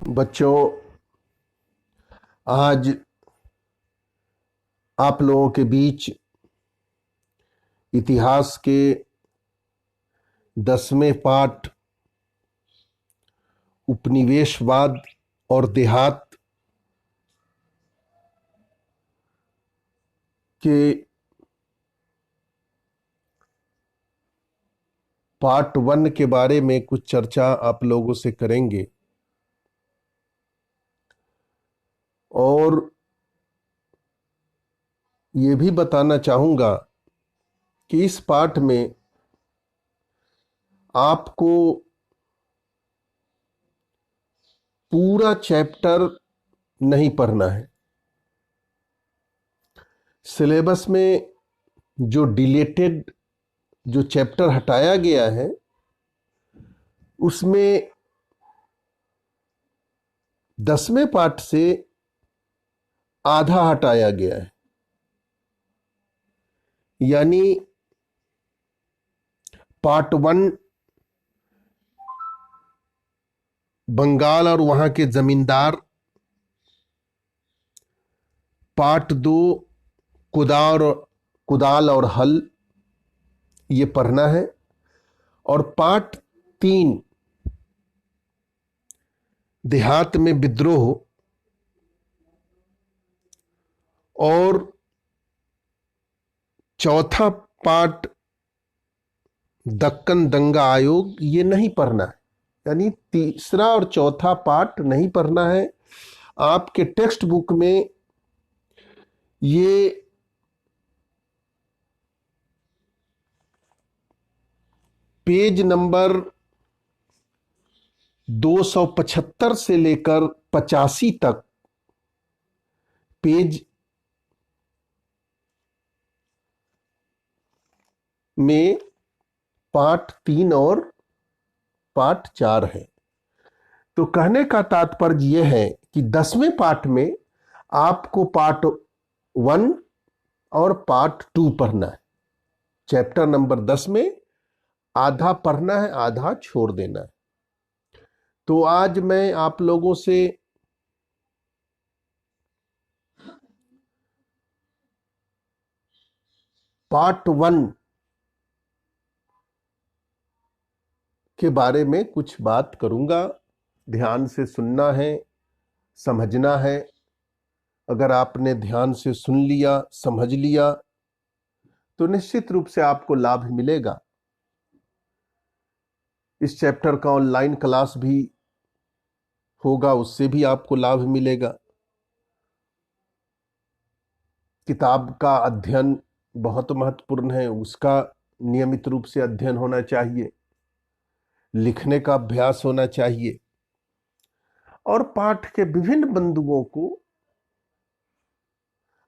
बच्चों, आज आप लोगों के बीच इतिहास के 10वें पाठ उपनिवेशवाद और देहात के पार्ट 1 के बारे में कुछ चर्चा आप लोगों से करेंगे। और ये भी बताना चाहूँगा कि इस पाठ में आपको पूरा चैप्टर नहीं पढ़ना है। सिलेबस में जो डिलीटेड जो चैप्टर हटाया गया है उसमें 10वें पाठ से आधा हटाया गया है, यानी पार्ट 1 बंगाल और वहां के जमींदार, पार्ट 2 कुदाल और हल ये पढ़ना है, और पार्ट 3 देहात में विद्रोह और चौथा पार्ट दक्कन दंगा आयोग ये नहीं पढ़ना है। यानी तीसरा और चौथा पार्ट नहीं पढ़ना है। आपके टेक्स्ट बुक में ये पेज नंबर 275 से लेकर 85 तक पेज में पार्ट 3 और पार्ट 4 है। तो कहने का तात्पर्य यह है कि 10वें पार्ट में आपको पार्ट 1 और पार्ट 2 पढ़ना है। चैप्टर नंबर 10 में आधा पढ़ना है, आधा छोड़ देना है। तो आज मैं आप लोगों से पार्ट 1 के बारे में कुछ बात करूंगा। ध्यान से सुनना है, समझना है। अगर आपने ध्यान से सुन लिया, समझ लिया, तो निश्चित रूप से आपको लाभ मिलेगा। इस चैप्टर का ऑनलाइन क्लास भी होगा, उससे भी आपको लाभ मिलेगा। किताब का अध्ययन बहुत महत्वपूर्ण है, उसका नियमित रूप से अध्ययन होना चाहिए, लिखने का अभ्यास होना चाहिए, और पाठ के विभिन्न बिंदुओं को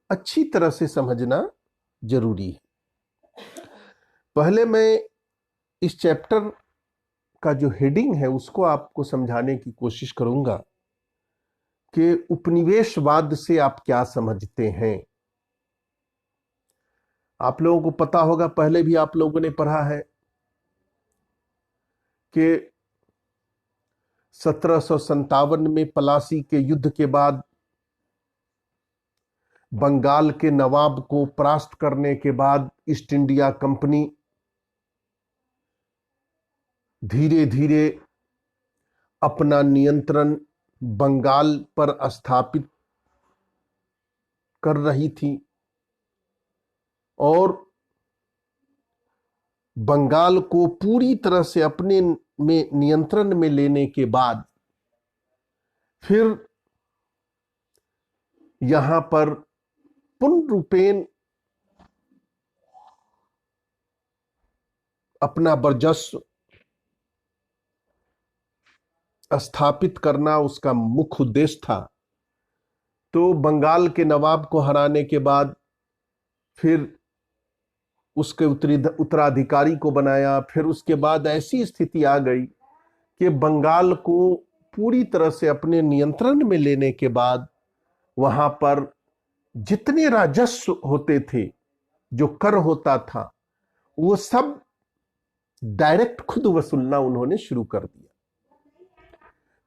अच्छी तरह से समझना जरूरी है। पहले मैं इस चैप्टर का जो हेडिंग है उसको आपको समझाने की कोशिश करूंगा कि उपनिवेशवाद से आप क्या समझते हैं। आप लोगों को पता होगा, पहले भी आप लोगों ने पढ़ा है कि 1757 में पलासी के युद्ध के बाद बंगाल के नवाब को परास्त करने के बाद ईस्ट इंडिया कंपनी धीरे धीरे अपना नियंत्रण बंगाल पर स्थापित कर रही थी, और बंगाल को पूरी तरह से अपने में नियंत्रण में लेने के बाद फिर यहां पर पूर्ण रूपेण अपना वर्चस्व स्थापित करना उसका मुख्य उद्देश्य था। तो बंगाल के नवाब को हराने के बाद फिर उसके उत्तराधिकारी को बनाया। फिर उसके बाद ऐसी स्थिति आ गई कि बंगाल को पूरी तरह से अपने नियंत्रण में लेने के बाद वहां पर जितने राजस्व होते थे, जो कर होता था, वो सब डायरेक्ट खुद वसूलना उन्होंने शुरू कर दिया।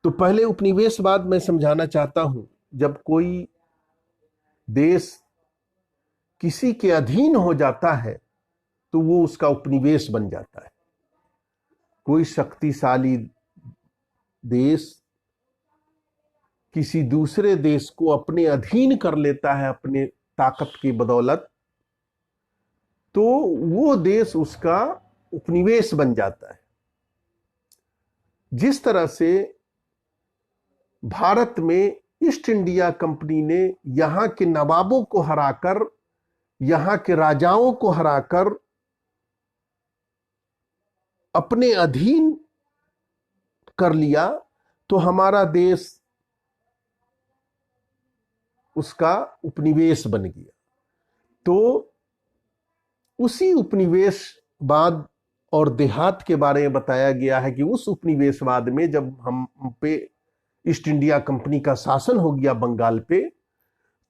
तो पहले उपनिवेशवाद मैं समझाना चाहता हूं। जब कोई देश किसी के अधीन हो जाता है तो वो उसका उपनिवेश बन जाता है। कोई शक्तिशाली देश किसी दूसरे देश को अपने अधीन कर लेता है अपने ताकत की बदौलत, तो वो देश उसका उपनिवेश बन जाता है। जिस तरह से भारत में ईस्ट इंडिया कंपनी ने यहां के नवाबों को हराकर, यहां के राजाओं को हराकर अपने अधीन कर लिया, तो हमारा देश उसका उपनिवेश बन गया। तो उसी उपनिवेशवाद और देहात के बारे में बताया गया है कि उस उपनिवेशवाद में जब हम पे ईस्ट इंडिया कंपनी का शासन हो गया बंगाल पे,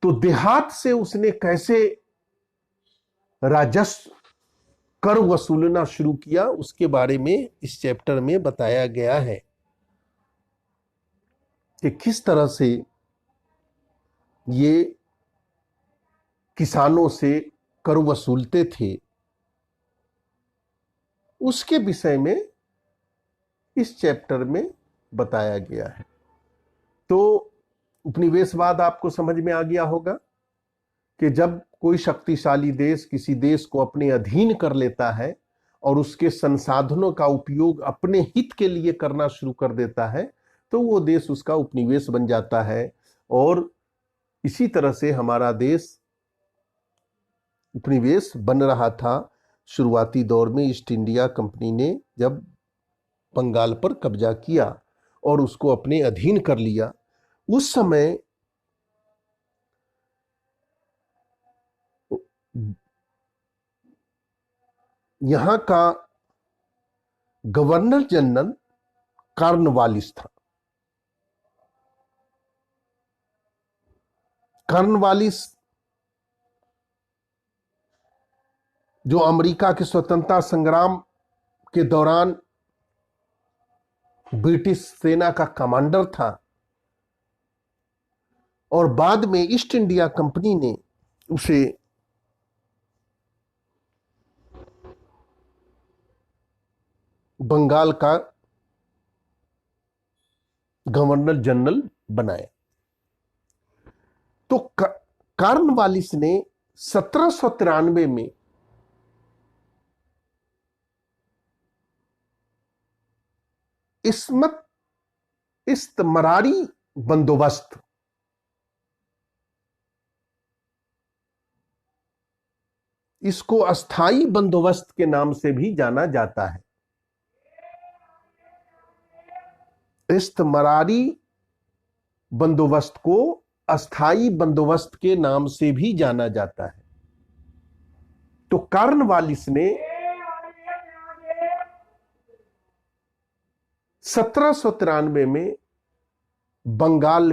तो देहात से उसने कैसे राजस्व कर वसूलना शुरू किया, उसके बारे में इस चैप्टर में बताया गया है कि किस तरह से ये किसानों से कर वसूलते थे। उसके विषय में इस चैप्टर में बताया गया है। तो उपनिवेशवाद आपको समझ में आ गया होगा कि जब कोई शक्तिशाली देश किसी देश को अपने अधीन कर लेता है और उसके संसाधनों का उपयोग अपने हित के लिए करना शुरू कर देता है, तो वो देश उसका उपनिवेश बन जाता है। और इसी तरह से हमारा देश उपनिवेश बन रहा था शुरुआती दौर में। ईस्ट इंडिया कंपनी ने जब बंगाल पर कब्जा किया और उसको अपने अधीन कर लिया, उस समय यहां का गवर्नर जनरल कॉर्नवालिस था। कॉर्नवालिस जो अमेरिका के स्वतंत्रता संग्राम के दौरान ब्रिटिश सेना का कमांडर था, और बाद में ईस्ट इंडिया कंपनी ने उसे बंगाल का गवर्नर जनरल बनाया। तो कॉर्नवालिस ने 1793 में इस्तमरारी बंदोबस्त, इसको अस्थाई बंदोबस्त के नाम से भी जाना जाता है। इस्तमरारी बंदोबस्त को अस्थाई बंदोबस्त के नाम से भी जाना जाता है। तो कॉर्नवालिस ने 1793 में बंगाल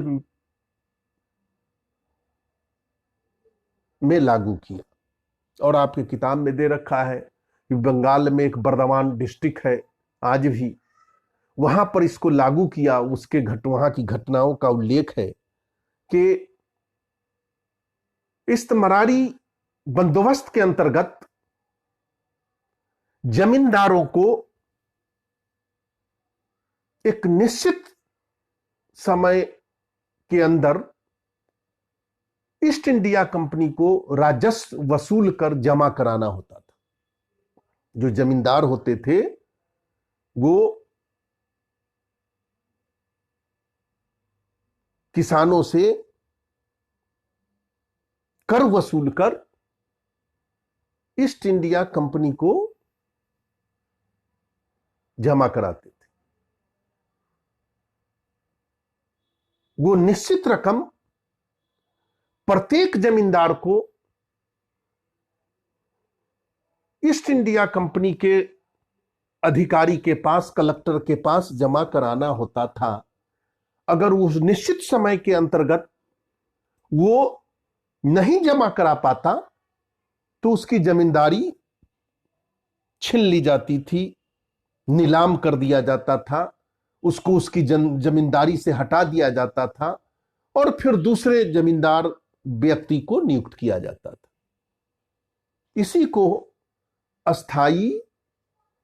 में लागू किया। और आपके किताब में दे रखा है कि बंगाल में एक बर्दवान डिस्ट्रिक्ट है आज भी, वहां पर इसको लागू किया। उसके वहां की घटनाओं का उल्लेख है कि इस्तमरारी बंदोबस्त के अंतर्गत जमींदारों को एक निश्चित समय के अंदर ईस्ट इंडिया कंपनी को राजस्व वसूल कर जमा कराना होता था। जो जमींदार होते थे वो किसानों से कर वसूल कर ईस्ट इंडिया कंपनी को जमा कराते थे। वो निश्चित रकम प्रत्येक जमींदार को ईस्ट इंडिया कंपनी के अधिकारी के पास, कलेक्टर के पास जमा कराना होता था। अगर उस निश्चित समय के अंतर्गत वो नहीं जमा करा पाता तो उसकी जमींदारी छीन ली जाती थी, नीलाम कर दिया जाता था, उसको उसकी जमींदारी से हटा दिया जाता था और फिर दूसरे जमींदार व्यक्ति को नियुक्त किया जाता था। इसी को अस्थाई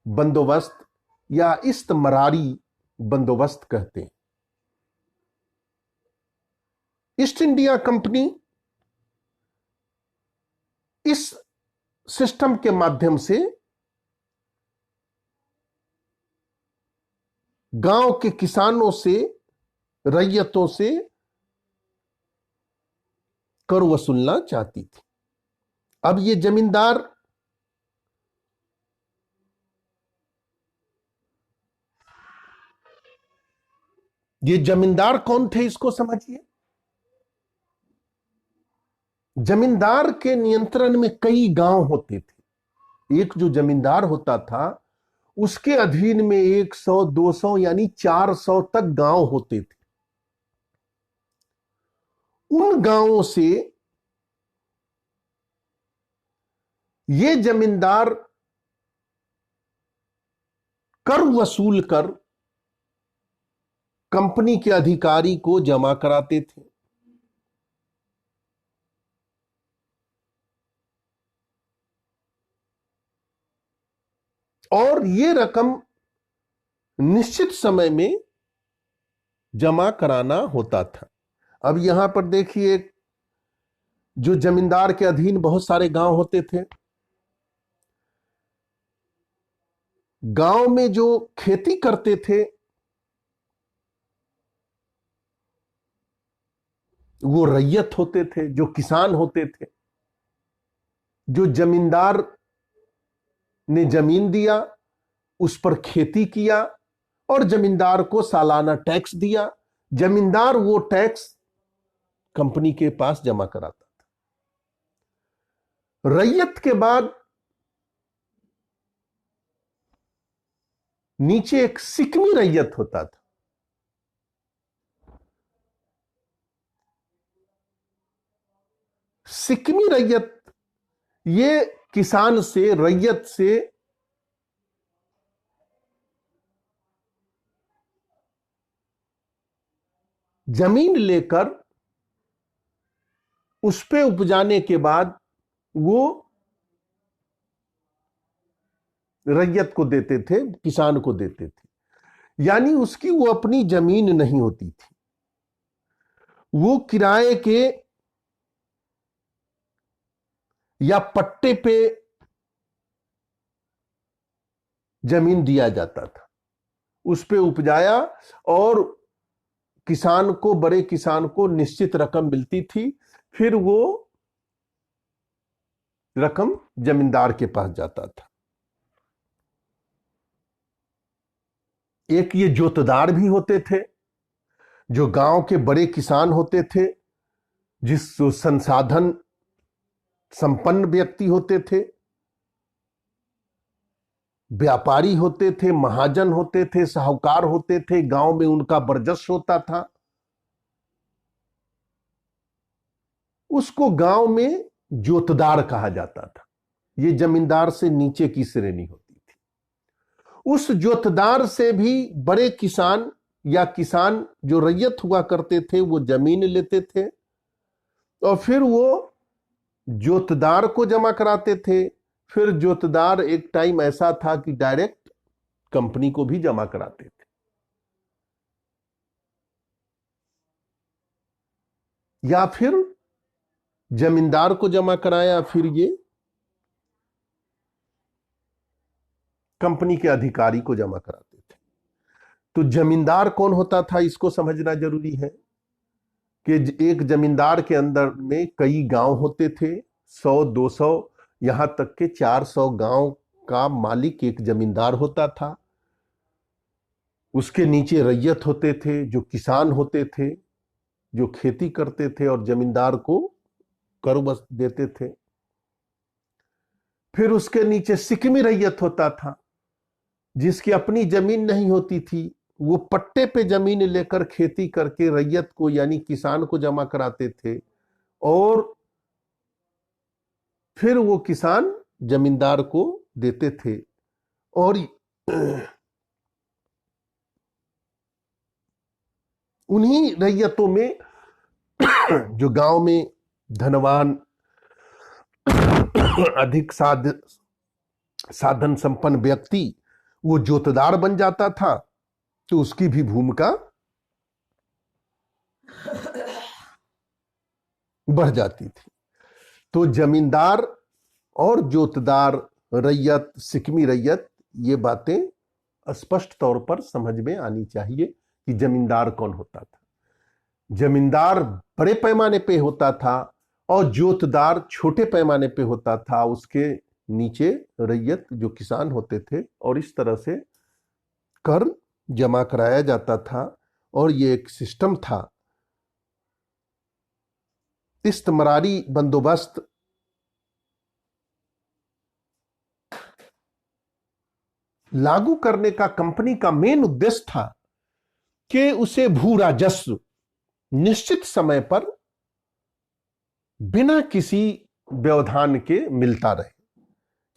बंदोबस्त या इस्तमरारी बंदोबस्त कहते हैं। ईस्ट इंडिया कंपनी इस सिस्टम के माध्यम से गांव के किसानों से, रैयतों से कर वसूलना चाहती थी। अब ये जमींदार कौन थे, इसको समझिए। जमींदार के नियंत्रण में कई गांव होते थे। एक जो जमींदार होता था उसके अधीन में 100, 200 यानी 400 तक गांव होते थे। उन गांवों से ये जमींदार कर वसूल कर कंपनी के अधिकारी को जमा कराते थे। और ये रकम निश्चित समय में जमा कराना होता था। अब यहां पर देखिए, जो जमींदार के अधीन बहुत सारे गांव होते थे, गांव में जो खेती करते थे वो रैयत होते थे, जो किसान होते थे। जो जमींदार ने जमीन दिया, उस पर खेती किया और जमींदार को सालाना टैक्स दिया। जमींदार वो टैक्स कंपनी के पास जमा कराता था। रैयत के बाद नीचे एक सिकमी रैयत होता था। सिकमी रैयत ये किसान से, रैयत से जमीन लेकर उस पे उपजाने के बाद वो रैयत को देते थे, किसान को देते थे। यानी उसकी वो अपनी जमीन नहीं होती थी, वो किराए के या पट्टे पे जमीन दिया जाता था। उस पे उपजाया और किसान को, बड़े किसान को निश्चित रकम मिलती थी। फिर वो रकम जमींदार के पास जाता था। एक ये जोतदार भी होते थे, जो गांव के बड़े किसान होते थे, जिस संसाधन संपन्न व्यक्ति होते थे, व्यापारी होते थे, महाजन होते थे, साहूकार होते थे। गांव में उनका वर्चस्व होता था। उसको गांव में जोतदार कहा जाता था। ये जमींदार से नीचे की श्रेणी होती थी। उस जोतदार से भी बड़े किसान या किसान जो रैयत हुआ करते थे वो जमीन लेते थे और फिर वो जोतदार को जमा कराते थे। फिर जोतदार एक टाइम ऐसा था कि डायरेक्ट कंपनी को भी जमा कराते थे। या फिर जमींदार को जमा कराया, फिर ये कंपनी के अधिकारी को जमा कराते थे। तो जमींदार कौन होता था, इसको समझना जरूरी है कि एक जमींदार के अंदर में कई गांव होते थे। 100, 200 यहां तक के 400 गांव का मालिक एक जमींदार होता था। उसके नीचे रैयत होते थे, जो किसान होते थे, जो खेती करते थे और जमींदार को कर बस देते थे। फिर उसके नीचे सिकमी रैयत होता था, जिसकी अपनी जमीन नहीं होती थी। वो पट्टे पे जमीन लेकर खेती करके रैयत को यानी किसान को जमा कराते थे और फिर वो किसान जमींदार को देते थे। और उन्हीं रैयतों में जो गांव में धनवान अधिक साधन संपन्न व्यक्ति वो जोतदार बन जाता था, तो उसकी भी भूमिका बढ़ जाती थी। तो जमींदार और जोतदार रैयत, सिकमी रैयत, ये बातें स्पष्ट तौर पर समझ में आनी चाहिए कि जमींदार कौन होता था। जमींदार बड़े पैमाने पे होता था और जोतदार छोटे पैमाने पे होता था, उसके नीचे रैयत जो किसान होते थे, और इस तरह से कर जमा कराया जाता था। और ये एक सिस्टम था। इस्तेमरारी बंदोबस्त लागू करने का कंपनी का मेन उद्देश्य था कि उसे भू राजस्व निश्चित समय पर बिना किसी व्यवधान के मिलता रहे,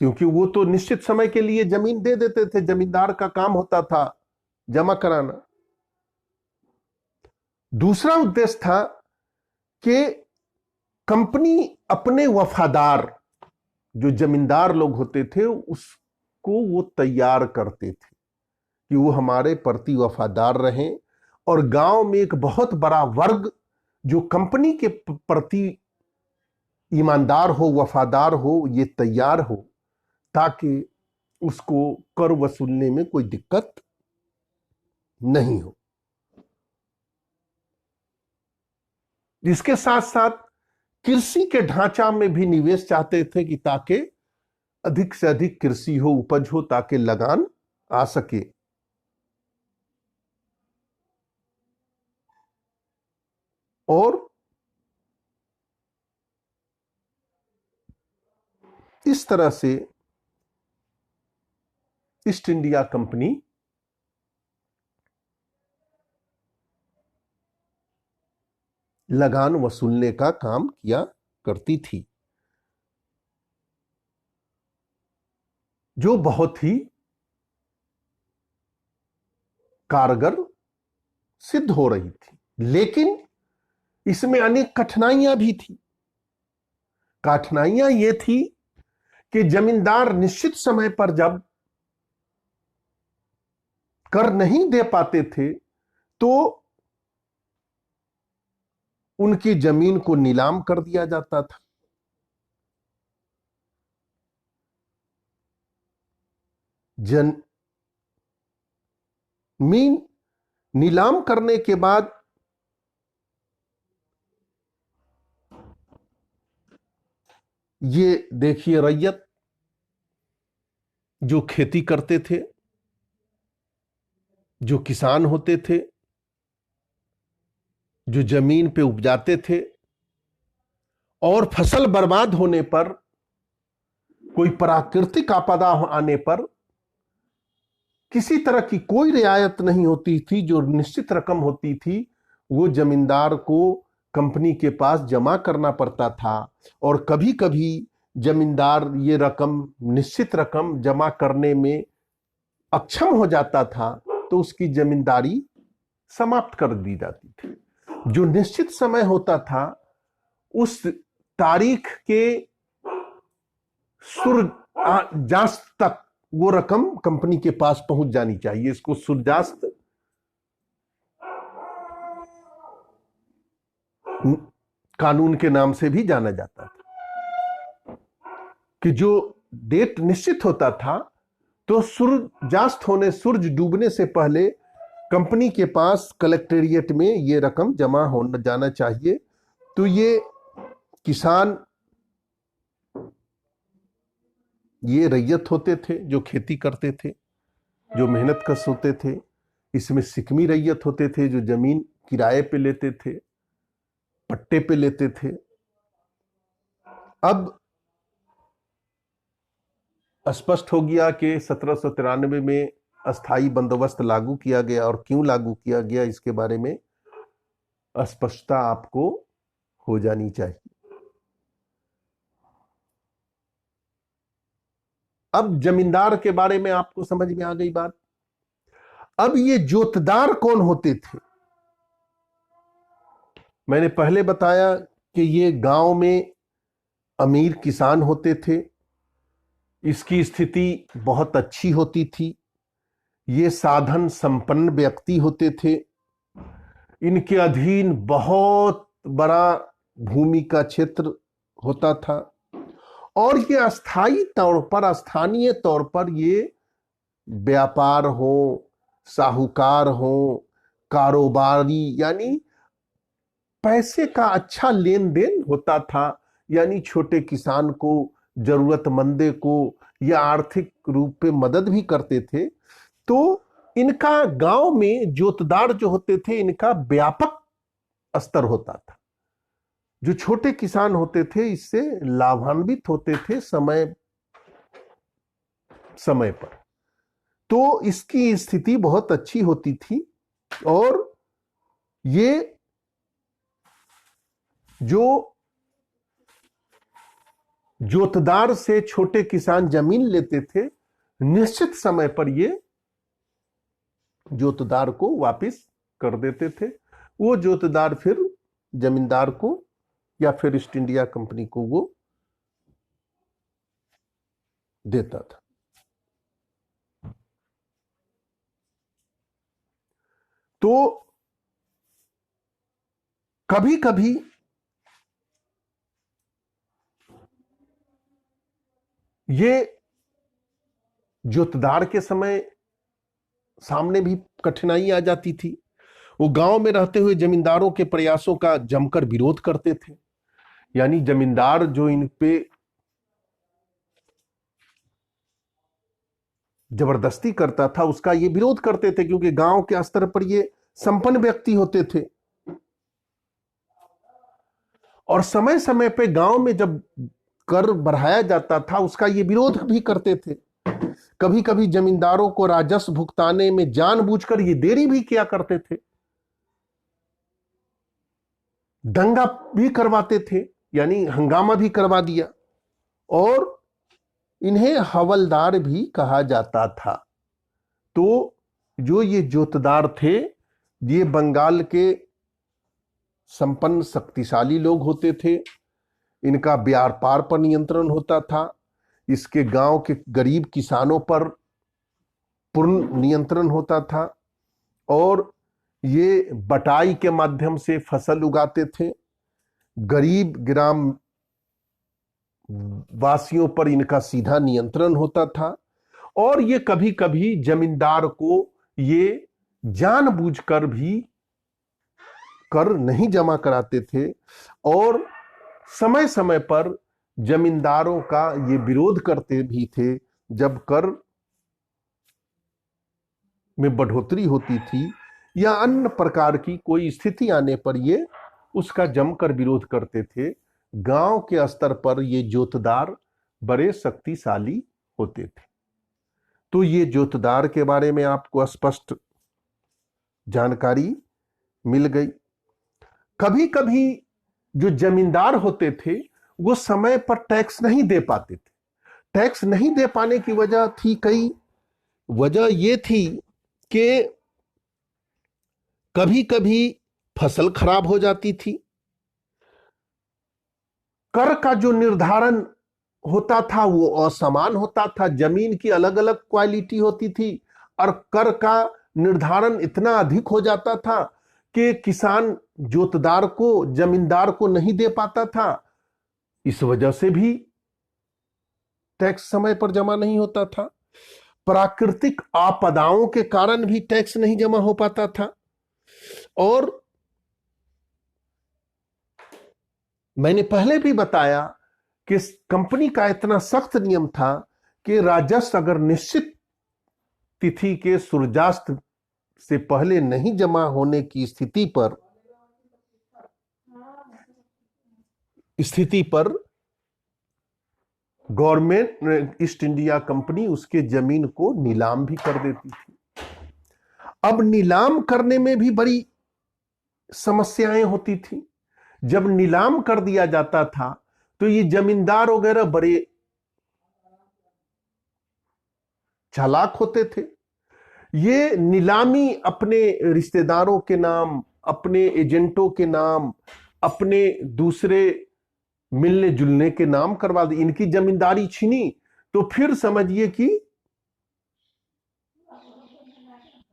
क्योंकि वो तो निश्चित समय के लिए जमीन दे देते थे। जमींदार का काम होता था जमा कराना। दूसरा उद्देश्य था कि कंपनी अपने वफादार जो जमींदार लोग होते थे उसको वो तैयार करते थे कि वो हमारे प्रति वफादार रहें, और गांव में एक बहुत बड़ा वर्ग जो कंपनी के प्रति ईमानदार हो, वफादार हो, ये तैयार हो, ताकि उसको कर वसूलने में कोई दिक्कत नहीं हो। इसके साथ साथ कृषि के ढांचा में भी निवेश चाहते थे कि ताकि अधिक से अधिक कृषि हो, उपज हो, ताकि लगान आ सके। और इस तरह से ईस्ट इंडिया कंपनी लगान वसूलने का काम किया करती थी, जो बहुत ही कारगर सिद्ध हो रही थी। लेकिन इसमें अनेक कठिनाइयां भी थी। कठिनाइयां ये थी कि जमींदार निश्चित समय पर जब कर नहीं दे पाते थे तो उनकी जमीन को नीलाम कर दिया जाता था। जमीन नीलाम करने के बाद ये देखिए, रैयत जो खेती करते थे, जो किसान होते थे, जो जमीन पे उपजाते थे, और फसल बर्बाद होने पर, कोई प्राकृतिक आपदा आने पर किसी तरह की कोई रियायत नहीं होती थी। जो निश्चित रकम होती थी वो जमींदार को कंपनी के पास जमा करना पड़ता था, और कभी कभी जमींदार ये रकम, निश्चित रकम जमा करने में अक्षम हो जाता था तो उसकी जमींदारी समाप्त कर दी जाती थी। जो निश्चित समय होता था उस तारीख के सूर्यास्त तक वो रकम कंपनी के पास पहुंच जानी चाहिए। इसको सूर्यास्त कानून के नाम से भी जाना जाता था, कि जो डेट निश्चित होता था तो सूर्यास्त होने, सूरज डूबने से पहले कंपनी के पास कलेक्टेरिएट में ये रकम जमा होना जाना चाहिए। तो ये किसान, ये रैयत होते थे जो खेती करते थे, जो मेहनत कश होते थे। इसमें सिकमी रैयत होते थे जो जमीन किराए पे लेते थे, पट्टे पे लेते थे। अब स्पष्ट हो गया कि 1793 में अस्थाई बंदोबस्त लागू किया गया, और क्यों लागू किया गया इसके बारे में स्पष्टता आपको हो जानी चाहिए। अब जमींदार के बारे में आपको समझ में आ गई बात। अब ये जोतदार कौन होते थे? मैंने पहले बताया कि ये गांव में अमीर किसान होते थे, इसकी स्थिति बहुत अच्छी होती थी, ये साधन संपन्न व्यक्ति होते थे, इनके अधीन बहुत बड़ा भूमि का क्षेत्र होता था और ये अस्थाई तौर पर, स्थानीय तौर पर ये व्यापार हो, साहूकार हो, कारोबारी, यानी पैसे का अच्छा लेन देन होता था। यानी छोटे किसान को, जरूरतमंदे को या आर्थिक रूप पे मदद भी करते थे। तो इनका गांव में जोतदार जो होते थे, इनका व्यापक स्तर होता था। जो छोटे किसान होते थे इससे लाभान्वित होते थे समय समय पर। तो इसकी स्थिति बहुत अच्छी होती थी और ये जो जोतदार से छोटे किसान जमीन लेते थे, निश्चित समय पर ये जोतदार को वापस कर देते थे। वो जोतदार फिर जमींदार को या फिर ईस्ट इंडिया कंपनी को वो देता था। तो कभी कभी ये जोतदार के समय सामने भी कठिनाई आ जाती थी। वो गांव में रहते हुए जमींदारों के प्रयासों का जमकर विरोध करते थे। यानी जमींदार जो इन पे जबरदस्ती करता था उसका ये विरोध करते थे, क्योंकि गांव के स्तर पर ये संपन्न व्यक्ति होते थे और समय समय पे गांव में जब कर बढ़ाया जाता था उसका ये विरोध भी करते थे। कभी कभी जमींदारों को राजस्व भुगताने में जानबूझकर ये देरी भी किया करते थे, दंगा भी करवाते थे, यानी हंगामा भी करवा दिया। और इन्हें हवलदार भी कहा जाता था। तो जो ये जोतदार थे, ये बंगाल के संपन्न शक्तिशाली लोग होते थे। इनका व्यापार पर नियंत्रण होता था, इसके गांव के गरीब किसानों पर पूर्ण नियंत्रण होता था और ये बटाई के माध्यम से फसल उगाते थे। गरीब ग्राम वासियों पर इनका सीधा नियंत्रण होता था और ये कभी कभी जमींदार को ये जानबूझकर भी कर नहीं जमा कराते थे और समय समय पर जमींदारों का ये विरोध करते भी थे। जब कर में बढ़ोतरी होती थी या अन्य प्रकार की कोई स्थिति आने पर ये उसका जमकर विरोध करते थे। गांव के स्तर पर ये जोतदार बड़े शक्तिशाली होते थे। तो ये जोतदार के बारे में आपको स्पष्ट जानकारी मिल गई। कभी कभी जो जमींदार होते थे वो समय पर टैक्स नहीं दे पाते थे। टैक्स नहीं दे पाने की वजह थी, कई वजह ये थी कि कभी कभी फसल खराब हो जाती थी, कर का जो निर्धारण होता था वो असमान होता था, जमीन की अलग अलग क्वालिटी होती थी और कर का निर्धारण इतना अधिक हो जाता था कि किसान जोतदार को, जमींदार को नहीं दे पाता था। इस वजह से भी टैक्स समय पर जमा नहीं होता था। प्राकृतिक आपदाओं के कारण भी टैक्स नहीं जमा हो पाता था। और मैंने पहले भी बताया कि कंपनी का इतना सख्त नियम था कि राजस्व अगर निश्चित तिथि के सूर्यास्त से पहले नहीं जमा होने की स्थिति पर गवर्नमेंट, ईस्ट इंडिया कंपनी उसके जमीन को नीलाम भी कर देती थी। अब नीलाम करने में भी बड़ी समस्याएं होती थी। जब नीलाम कर दिया जाता था तो ये जमींदार वगैरह बड़े चालाक होते थे। ये नीलामी अपने रिश्तेदारों के नाम, अपने एजेंटों के नाम, अपने दूसरे मिलने जुलने के नाम करवा दी, इनकी जमींदारी छीनी, तो फिर समझिए कि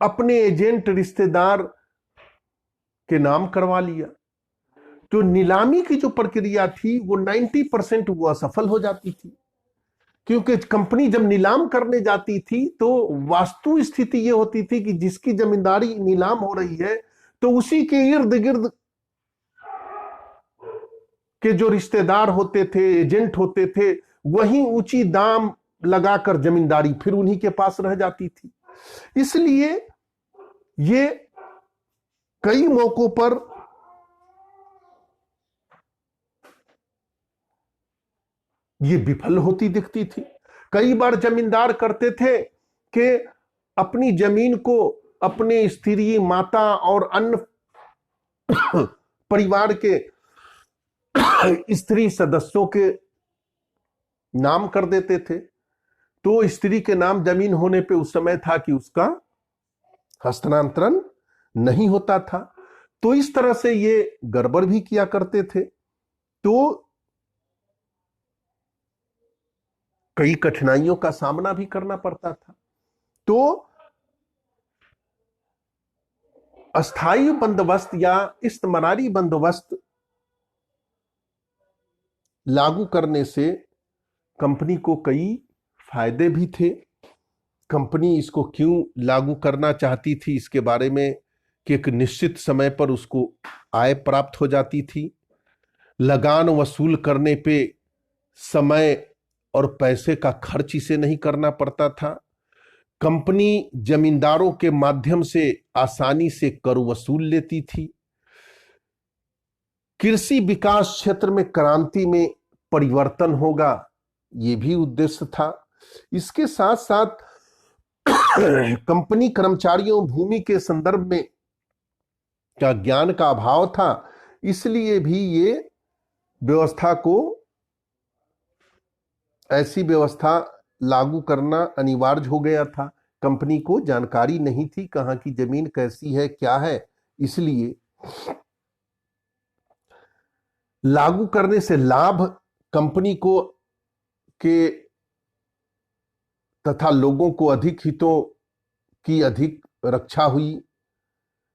अपने एजेंट रिश्तेदार के नाम करवा लिया। तो नीलामी की जो प्रक्रिया थी वो 90% वो असफल हो जाती थी, क्योंकि कंपनी जब नीलाम करने जाती थी तो वास्तु स्थिति ये होती थी कि जिसकी जमींदारी नीलाम हो रही है तो उसी के इर्द गिर्द के जो रिश्तेदार होते थे, एजेंट होते थे, वही ऊंची दाम लगाकर जमींदारी फिर उन्हीं के पास रह जाती थी। इसलिए ये कई मौकों पर ये विफल होती दिखती थी। कई बार जमींदार करते थे कि अपनी जमीन को अपने स्त्री, माता और अन्य परिवार के स्त्री सदस्यों के नाम कर देते थे। तो स्त्री के नाम जमीन होने पे उस समय था कि उसका हस्तांतरण नहीं होता था। तो इस तरह से ये गड़बड़ भी किया करते थे। तो कई कठिनाइयों का सामना भी करना पड़ता था। तो अस्थायी बंदोबस्त या इस्तेमारी बंदोबस्त लागू करने से कंपनी को कई फायदे भी थे। कंपनी इसको क्यों लागू करना चाहती थी इसके बारे में कि एक निश्चित समय पर उसको आय प्राप्त हो जाती थी। लगान वसूल करने पे समय और पैसे का खर्च इसे नहीं करना पड़ता था। कंपनी जमींदारों के माध्यम से आसानी से कर वसूल लेती थी। कृषि विकास क्षेत्र में क्रांति में परिवर्तन होगा, यह भी उद्देश्य था। इसके साथ साथ कंपनी कर्मचारियों भूमि के संदर्भ में क्या ज्ञान का अभाव था, इसलिए भी ये व्यवस्था को, ऐसी व्यवस्था लागू करना अनिवार्य हो गया था। कंपनी को जानकारी नहीं थी कहां की जमीन कैसी है, क्या है, इसलिए लागू करने से लाभ कंपनी को के तथा लोगों को अधिक हितों की अधिक रक्षा हुई।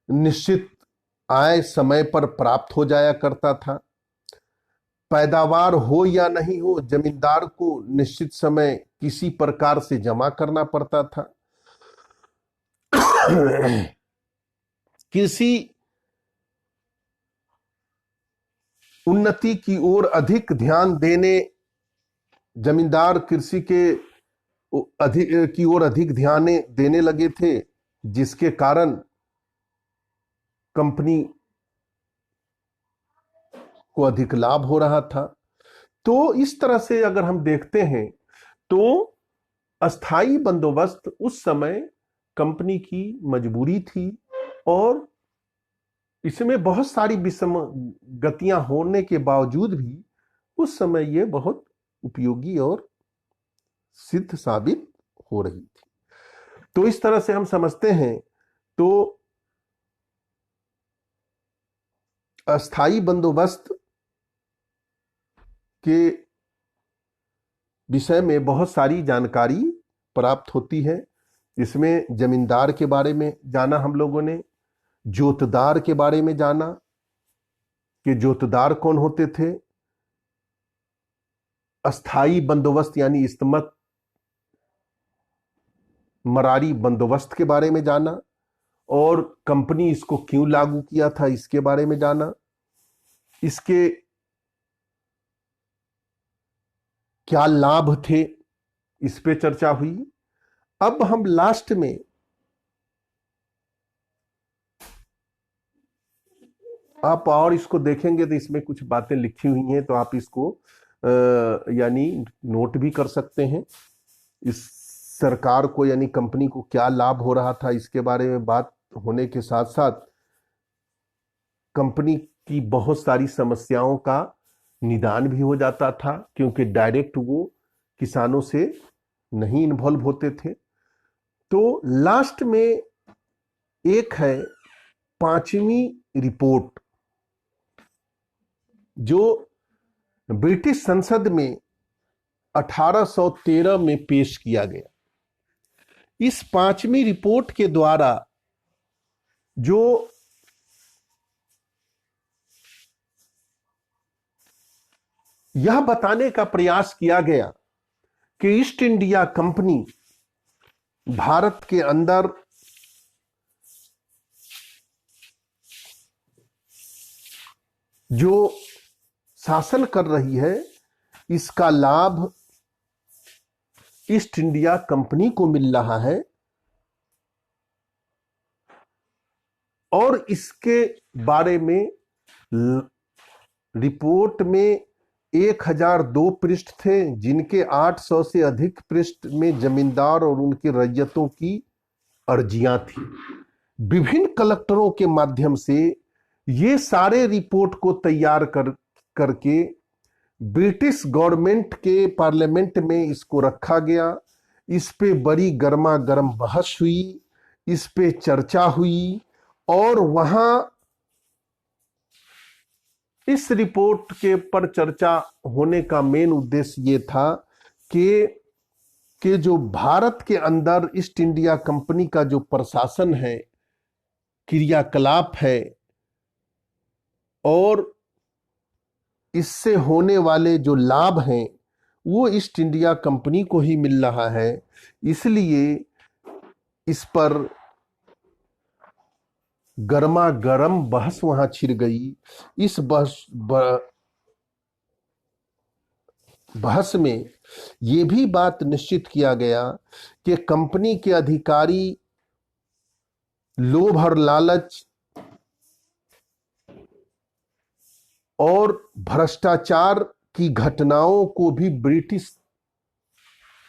निश्चित आय समय पर प्राप्त हो जाया करता था। पैदावार हो या नहीं हो, जमींदार को निश्चित समय किसी प्रकार से जमा करना पड़ता था। कृषि उन्नति की ओर अधिक ध्यान देने, जमींदार कृषि के की ओर अधिक ध्यान देने लगे थे, जिसके कारण कंपनी को अधिक लाभ हो रहा था। तो इस तरह से अगर हम देखते हैं तो अस्थाई बंदोबस्त उस समय कंपनी की मजबूरी थी और इसमें बहुत सारी विषम गतियां होने के बावजूद भी उस समय यह बहुत उपयोगी और सिद्ध साबित हो रही थी। तो इस तरह से हम समझते हैं तो अस्थाई बंदोबस्त के विषय में बहुत सारी जानकारी प्राप्त होती है। इसमें जमींदार के बारे में जाना हम लोगों ने, जोतदार के बारे में जाना कि जोतदार कौन होते थे, अस्थाई बंदोबस्त यानी इस्तेमत मरारी बंदोबस्त के बारे में जाना और कंपनी इसको क्यों लागू किया था इसके बारे में जाना। इसके क्या लाभ थे इस पे चर्चा हुई। अब हम लास्ट में आप और इसको देखेंगे तो इसमें कुछ बातें लिखी हुई हैं, तो आप इसको यानी नोट भी कर सकते हैं। इस सरकार को यानी कंपनी को क्या लाभ हो रहा था इसके बारे में बात होने के साथ साथ कंपनी की बहुत सारी समस्याओं का निदान भी हो जाता था, क्योंकि डायरेक्ट वो किसानों से नहीं इन्वॉल्व होते थे। तो लास्ट में एक है 5वीं रिपोर्ट जो ब्रिटिश संसद में 1813 में पेश किया गया। इस पांचवी रिपोर्ट के द्वारा जो यह बताने का प्रयास किया गया कि ईस्ट इंडिया कंपनी भारत के अंदर जो शासन कर रही है, इसका लाभ ईस्ट इंडिया कंपनी को मिल रहा है और इसके बारे में रिपोर्ट में 1002 पृष्ठ थे, जिनके 800 से अधिक पृष्ठ में जमींदार और उनके रैयतों की अर्जियां थी। विभिन्न कलेक्टरों के माध्यम से ये सारे रिपोर्ट को तैयार करके ब्रिटिश गवर्नमेंट के पार्लियामेंट में इसको रखा गया। इस पे बड़ी गर्मा गर्म बहस हुई, इस पे चर्चा हुई और वहां इस रिपोर्ट के पर चर्चा होने का मेन उद्देश्य ये था कि जो भारत के अंदर ईस्ट इंडिया कंपनी का जो प्रशासन है, क्रियाकलाप है और इससे होने वाले जो लाभ हैं वो ईस्ट इंडिया कंपनी को ही मिल रहा है। इसलिए इस पर गर्मा गर्म बहस वहां छिड़ गई। इस बहस में ये भी बात निश्चित किया गया कि कंपनी के अधिकारी लोभ और लालच और भ्रष्टाचार की घटनाओं को भी ब्रिटिश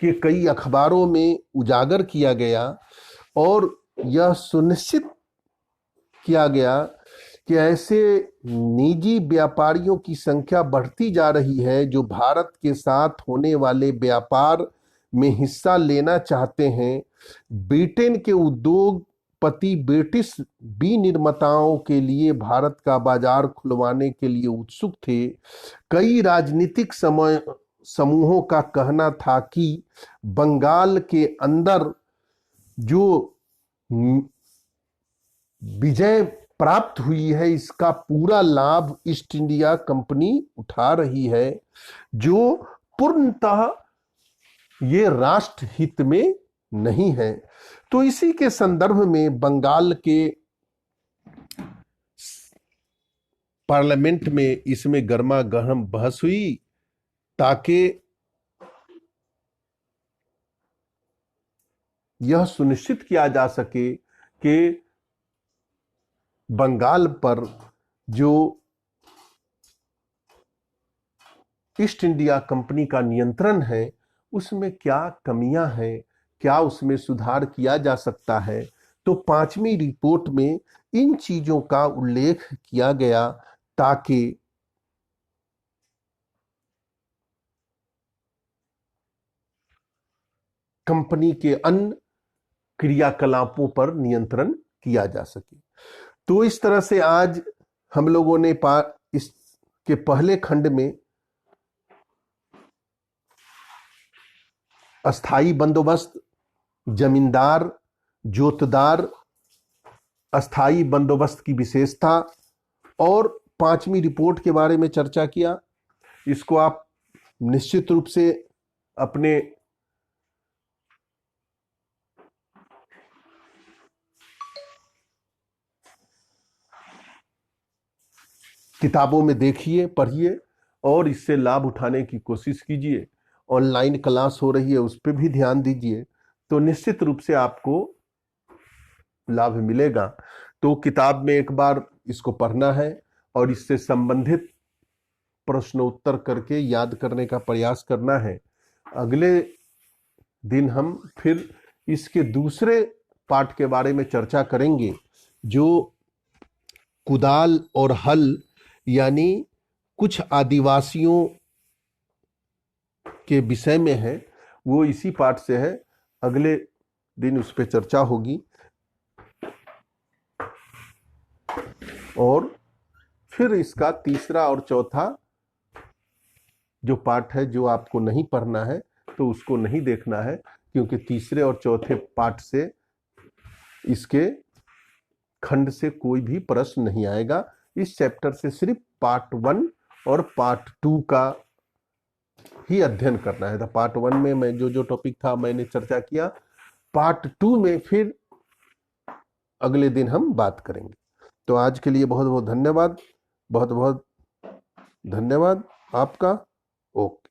के कई अखबारों में उजागर किया गया और यह सुनिश्चित किया गया कि ऐसे निजी व्यापारियों की संख्या बढ़ती जा रही है जो भारत के साथ होने वाले व्यापार में हिस्सा लेना चाहते हैं। ब्रिटेन के उद्योगपति ब्रिटिश विनिर्माताओं के लिए भारत का बाजार खुलवाने के लिए उत्सुक थे। कई राजनीतिक समूहों का कहना था कि बंगाल के अंदर जो विजय प्राप्त हुई है, इसका पूरा लाभ ईस्ट इंडिया कंपनी उठा रही है, जो पूर्णतः ये राष्ट्र हित में नहीं है। तो इसी के संदर्भ में बंगाल के पार्लियामेंट में इसमें गर्मा गर्म बहस हुई ताकि यह सुनिश्चित किया जा सके कि बंगाल पर जो ईस्ट इंडिया कंपनी का नियंत्रण है उसमें क्या कमियां हैं, क्या उसमें सुधार किया जा सकता है। तो पांचवी रिपोर्ट में इन चीजों का उल्लेख किया गया ताकि कंपनी के अन्य क्रियाकलापों पर नियंत्रण किया जा सके। तो इस तरह से आज हम लोगों ने इसके पहले खंड में अस्थाई बंदोबस्त, जमींदार, जोतदार, अस्थाई बंदोबस्त की विशेषता और पांचवी रिपोर्ट के बारे में चर्चा किया। इसको आप निश्चित रूप से अपने किताबों में देखिए, पढ़िए और इससे लाभ उठाने की कोशिश कीजिए। ऑनलाइन क्लास हो रही है, उस पर भी ध्यान दीजिए, तो निश्चित रूप से आपको लाभ मिलेगा। तो किताब में एक बार इसको पढ़ना है और इससे संबंधित प्रश्नोत्तर करके याद करने का प्रयास करना है। अगले दिन हम फिर इसके दूसरे पार्ट के बारे में चर्चा करेंगे, जो कुदाल और हल यानी कुछ आदिवासियों के विषय में है, वो इसी पाठ से है। अगले दिन उस पर चर्चा होगी। और फिर इसका तीसरा और चौथा जो पार्ट है जो आपको नहीं पढ़ना है तो उसको नहीं देखना है, क्योंकि तीसरे और चौथे पार्ट से इसके खंड से कोई भी प्रश्न नहीं आएगा। इस चैप्टर से सिर्फ पार्ट 1 और पार्ट 2 का ही अध्ययन करना है। तो पार्ट 1 में मैं जो जो टॉपिक था मैंने चर्चा किया, पार्ट 2 में फिर अगले दिन हम बात करेंगे। तो आज के लिए बहुत बहुत धन्यवाद, बहुत बहुत धन्यवाद आपका। ओके।